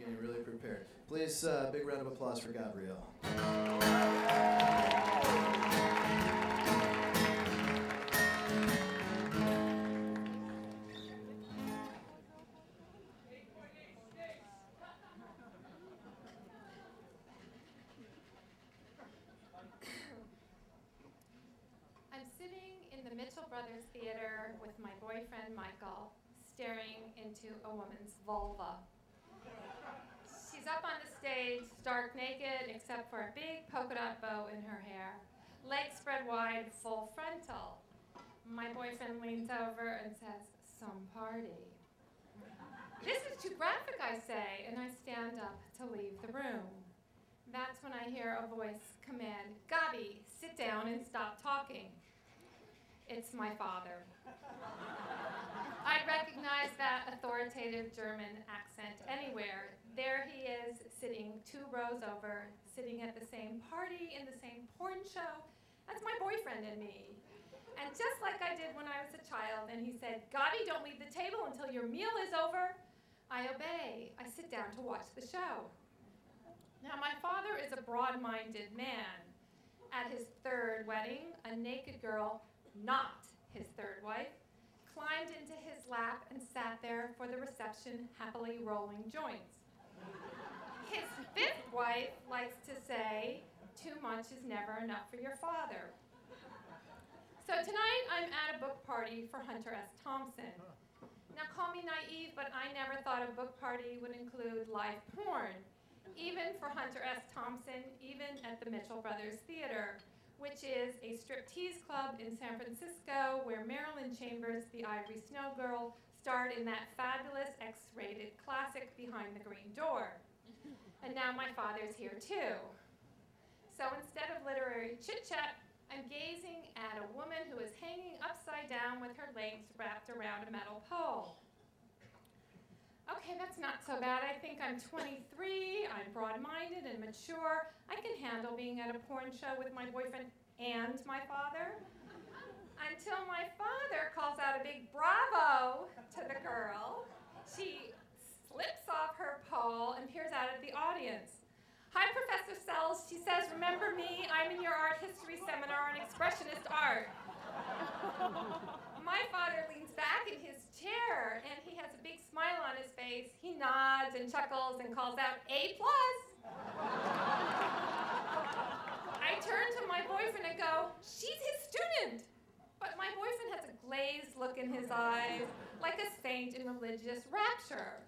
getting really prepared. Please, big round of applause for Gabrielle. I'm sitting in the Mitchell Brothers Theater with my boyfriend, Michael, staring into a woman's vulva. She's up on the stage, stark naked, except for a big polka dot bow in her hair. Legs spread wide, full frontal. My boyfriend leans over and says, "Some party." "This is too graphic," I say, and I stand up to leave the room. That's when I hear a voice command, "Gabi, sit down and stop talking." It's my father. I'd recognize that authoritative German accent anywhere. There he is, sitting 2 rows over, sitting at the same party in the same porn show as my boyfriend and me. And just like I did when I was a child, and he said, "Gabi, don't leave the table until your meal is over," I obey. I sit down to watch the show. Now, my father is a broad-minded man. At his 3rd wedding, a naked girl, not his 3rd wife, climbed into his lap and sat there for the reception, happily rolling joints. His 5th wife likes to say, "Too much is never enough for your father." So tonight I'm at a book party for Hunter S. Thompson. Now call me naive, but I never thought a book party would include live porn, even for Hunter S. Thompson, even at the Mitchell Brothers Theater, which is a striptease club in San Francisco where Marilyn Chambers, the Ivory Snow Girl, starred in that fabulous X-rated classic Behind the Green Door. And now my father's here too. So instead of literary chit-chat, I'm gazing at a woman who is hanging upside down with her legs wrapped around a metal pole. Okay, that's not so bad. I think I'm 23, I'm broad-minded and mature. I can handle being at a porn show with my boyfriend and my father. Until my father calls out a big bravo to the girl. She slips off her pole and peers out at the audience. "Hi, Professor Selz," she says, "remember me? I'm in your art history seminar on expressionist art." My father leans back in his chair, and he has a big smile on his face. He nods and chuckles and calls out, "A+." I turn to my boyfriend and go, "She's his student." But my boyfriend has a glazed look in his eyes, like a saint in religious rapture.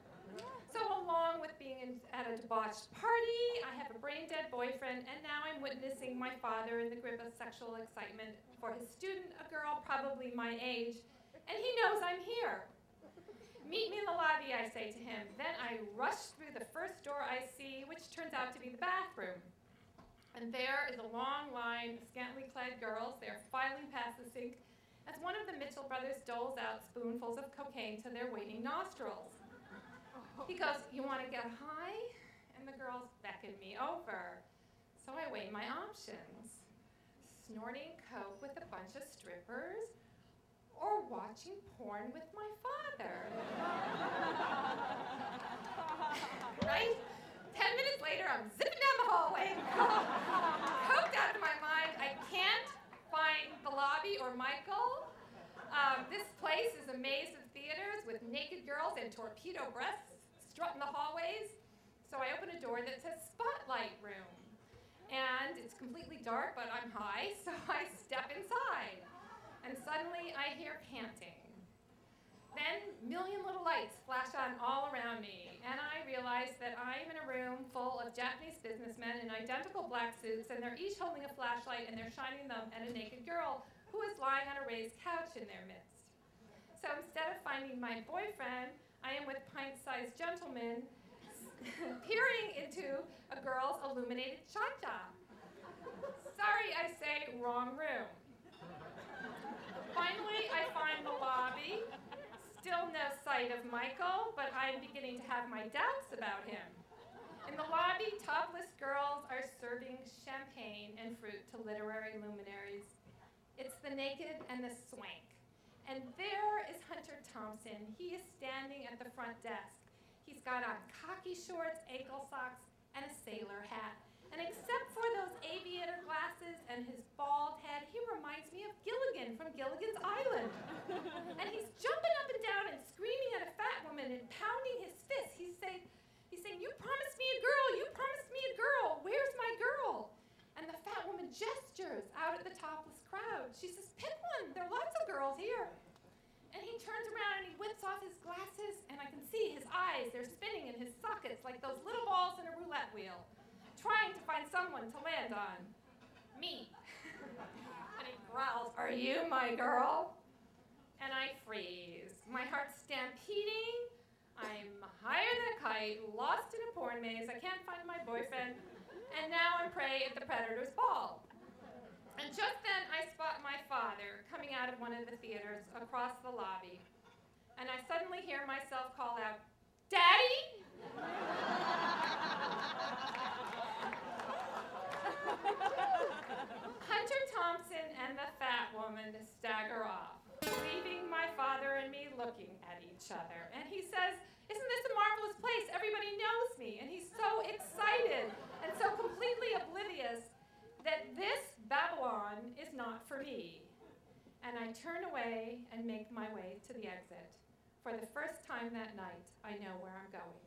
So along with being at a debauched party, I have a brain-dead boyfriend, and now I'm witnessing my father in the grip of sexual excitement for his student, a girl probably my age, and he knows I'm here. "Meet me in the lobby," I say to him. Then I rush through the first door I see, which turns out to be the bathroom. And there is a long line of scantily clad girls. They're filing past the sink as one of the Mitchell brothers doles out spoonfuls of cocaine to their waiting nostrils. He goes, "You want to get high?" And the girls beckon me over. So I weigh my options. Snorting coke with a bunch of strippers, or watching porn with my father. Right? 10 minutes later, I'm zipping down the hallway, coked out of my mind. I can't find the lobby or Michael. This place is a maze of theaters with naked girls and torpedo breasts strutting the hallways. So I open a door that says Spotlight Room. And it's completely dark, but I'm high, so I step inside. And suddenly I hear panting. Then million little lights flash on all around me, and I realize that I'm in a room full of Japanese businessmen in identical black suits, and they're each holding a flashlight, and they're shining them at a naked girl who is lying on a raised couch in their midst. So instead of finding my boyfriend, I am with pint-sized gentlemen peering into a girl's illuminated cha-cha. Sorry, I say, wrong room. Finally, I find the lobby. Still no sight of Michael, but I'm beginning to have my doubts about him. In the lobby, topless girls are serving champagne and fruit to literary luminaries. It's the naked and the swank. And there is Hunter Thompson. He is standing at the front desk. He's got on khaki shorts, ankle socks, and a sailor hat. And except for those aviator glasses and his bald head, he reminds me of Gilligan from Gilligan's Island. And he's jumping up and down and screaming at a fat woman and pounding his fist. He's saying, you promised me a girl, you promised me a girl, where's my girl? And the fat woman gestures out at the topless crowd. She says, pick one, there are lots of girls here. And he turns around and he whips off his glasses, and I can see his eyes, they're spinning in his sockets like those little balls in a roulette wheel, trying to find someone to land on. Me. And he growls, are you my girl? And I freeze. My heart's stampeding. I'm higher than a kite, lost in a porn maze. I can't find my boyfriend. And now I'm prey at the predator's ball. And just then I spot my father coming out of one of the theaters across the lobby. And I suddenly hear myself call out, Daddy? Hunter Thompson and the fat woman stagger off, leaving my father and me looking at each other. And he says, isn't this a marvelous place? Everybody knows me. And he's so excited and so completely oblivious that this Babylon is not for me. And I turn away and make my way to the exit. For the first time that night, I know where I'm going.